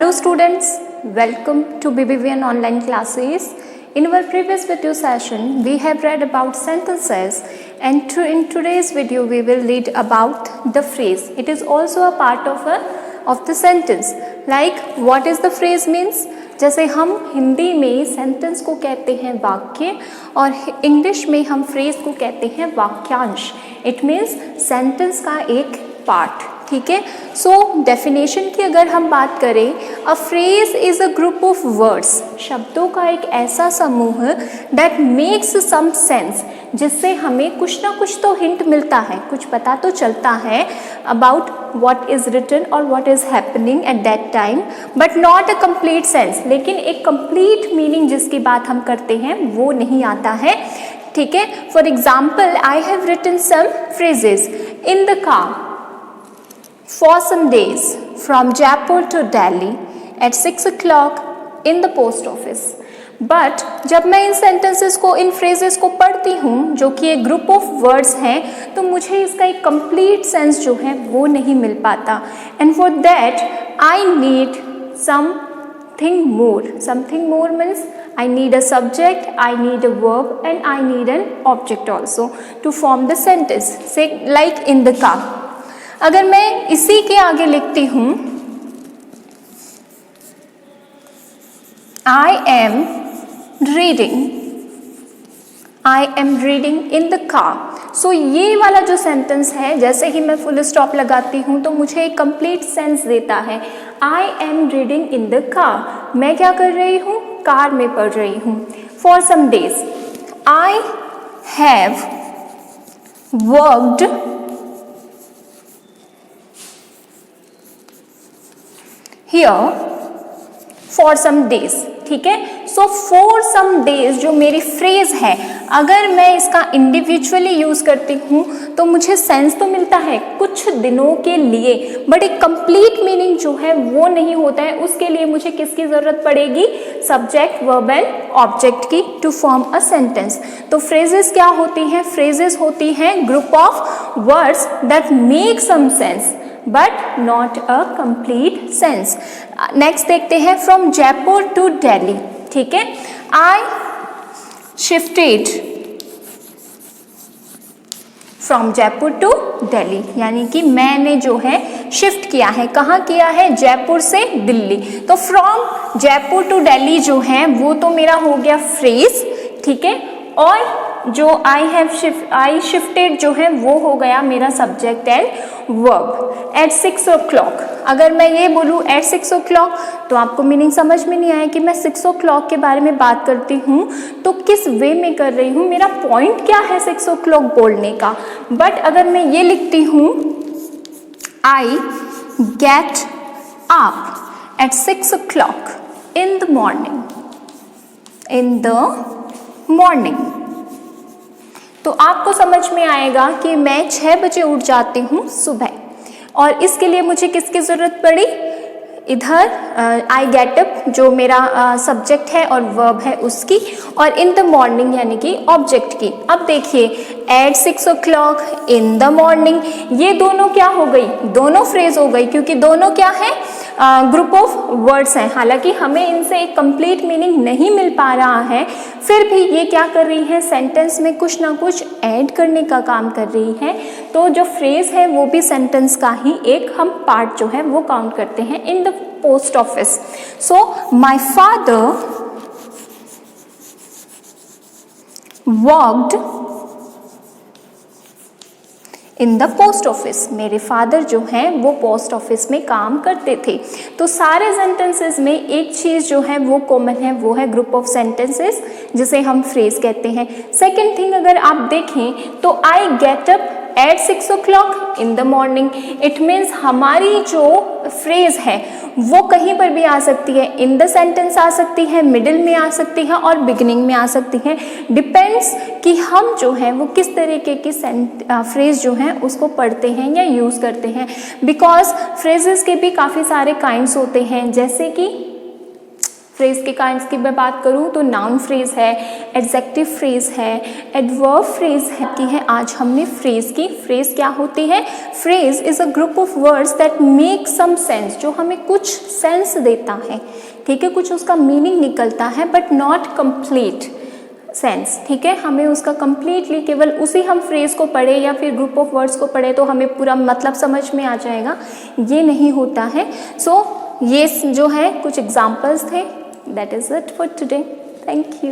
Hello students, welcome to BBVN online classes. In our previous video session, we have read about sentences and in today's video we will read about the phrase. It is also a part of the sentence. Like what is the phrase means? जैसे हम हिंदी में sentence को कहते हैं वाक्य और English में हम फ्रेज को कहते हैं वाक्यांश. इट मीन्स सेंटेंस का एक पार्ट. ठीक है. सो डेफिनेशन की अगर हम बात करें, a phrase is a group of words, शब्दों का एक ऐसा समूह दैट मेक्स सम सेंस, जिससे हमें कुछ ना कुछ तो हिंट मिलता है, कुछ पता तो चलता है about what is written or what is happening at that time, but not a complete sense. लेकिन एक complete meaning जिसकी बात हम करते हैं वो नहीं आता है. ठीक है. For example, I have written some phrases in the car for some days from Jaipur to Delhi at 6 o'clock in the post office. But जब मैं इन सेंटेंसेस को, इन फ्रेजेस को पढ़ती हूँ जो कि एक ग्रुप ऑफ वर्ड्स हैं, तो मुझे इसका एक कंप्लीट सेंस जो है वो नहीं मिल पाता. And for that I need something more. Something more means I need a subject, I need a verb and I need an object also to form the sentence. Say like in the car. अगर मैं इसी के आगे लिखती हूँ I am reading in the car. So ये वाला जो सेंटेंस है, जैसे ही मैं फुल स्टॉप लगाती हूँ तो मुझे एक कंप्लीट सेंस देता है. I am reading in the car. मैं क्या कर रही हूँ? कार में पढ़ रही हूँ. For some days I have worked here for some days. ठीक है. सो फॉर सम डेज जो मेरी फ्रेज है, अगर मैं इसका इंडिविजुअली यूज करती हूँ तो मुझे सेंस तो मिलता है कुछ दिनों के लिए, बट एक कंप्लीट मीनिंग जो है वो नहीं होता है. उसके लिए मुझे किसकी जरूरत पड़ेगी? सब्जेक्ट, वर्ब एंड ऑब्जेक्ट की, टू फॉर्म अ सेंटेंस. तो फ्रेजेस क्या होती हैं? फ्रेजेस होती हैं group of words that make some sense but not a complete sense. Next देखते हैं फ्रॉम जयपुर टू दिल्ली. ठीक है. I shifted from Jaipur to Delhi, यानी कि मैंने जो है शिफ्ट किया है. कहाँ किया है? जयपुर से दिल्ली. तो फ्रॉम जयपुर टू दिल्ली जो है वो तो मेरा हो गया फ्रेज. ठीक है. और जो आई शिफ्टेड जो है वो हो गया मेरा subject and verb. Eight 6 o'clock, अगर मैं ये बोलूँ एट 6 o'clock तो आपको मीनिंग समझ में नहीं आया कि मैं 6 o'clock के बारे में बात करती हूँ तो किस वे में कर रही हूँ, मेरा पॉइंट क्या है 6 o'clock बोलने का. बट अगर मैं ये लिखती हूँ I get up at 6 o'clock in the morning, तो आपको समझ में आएगा कि मैं 6 बजे उठ जाती हूँ सुबह. और इसके लिए मुझे किसकी ज़रूरत पड़ी? इधर आई गेट अप जो मेरा सब्जेक्ट है और वर्ब है उसकी, और इन द मॉर्निंग यानी कि ऑब्जेक्ट की. अब देखिए eight 6 o'clock in the morning, ये दोनों क्या हो गई? दोनों फ्रेज हो गई, क्योंकि दोनों क्या है? ग्रुप ऑफ वर्ड्स हैं. हालांकि हमें इनसे एक कंप्लीट मीनिंग नहीं मिल पा रहा है, फिर भी ये क्या कर रही है? सेंटेंस में कुछ ना कुछ ऐड करने का काम कर रही है. तो जो फ्रेज है वो भी सेंटेंस का ही एक हम पार्ट जो है वो काउंट करते हैं. In the post office. So my father worked in the post office. मेरे फादर जो हैं वो पोस्ट ऑफिस में काम करते थे. तो सारे सेंटेंसेस में एक चीज़ जो है वो कॉमन है, वो है ग्रुप ऑफ सेंटेंसेस जिसे हम फ्रेज कहते हैं. सेकेंड थिंग अगर आप देखें तो I get up at 6 o'clock in the morning. It means हमारी जो फ्रेज है वो कहीं पर भी आ सकती है. इन द सेंटेंस आ सकती है, मिडिल में आ सकती है और बिगिनिंग में आ सकती है. डिपेंड्स कि हम जो है वो किस तरीके की फ्रेज जो है उसको पढ़ते हैं या यूज़ करते हैं. बिकॉज फ्रेजेस के भी काफ़ी सारे काइंड्स होते हैं, जैसे कि फ्रेज के काइंड्स की मैं बात करूँ तो नाउन फ्रेज है, एडजेक्टिव फ्रेज है, एडवर्ब फ्रेज है कि है आज हमने फ्रेज की। फ्रेज क्या होती है? Phrase is a group of words that make some sense, जो हमें कुछ सेंस देता है, ठीक है, कुछ उसका मीनिंग निकलता है बट नॉट कंप्लीट सेंस, ठीक है, हमें उसका कंप्लीटली केवल उसी हम फ्रेज को पढ़े या फिर ग्रुप ऑफ वर्ड्स को पढ़े तो हमें पूरा मतलब समझ में आ जाएगा, ये नहीं होता है। सो ये जो है कुछ एग्जाम्पल्स थे। That is it for today. Thank you.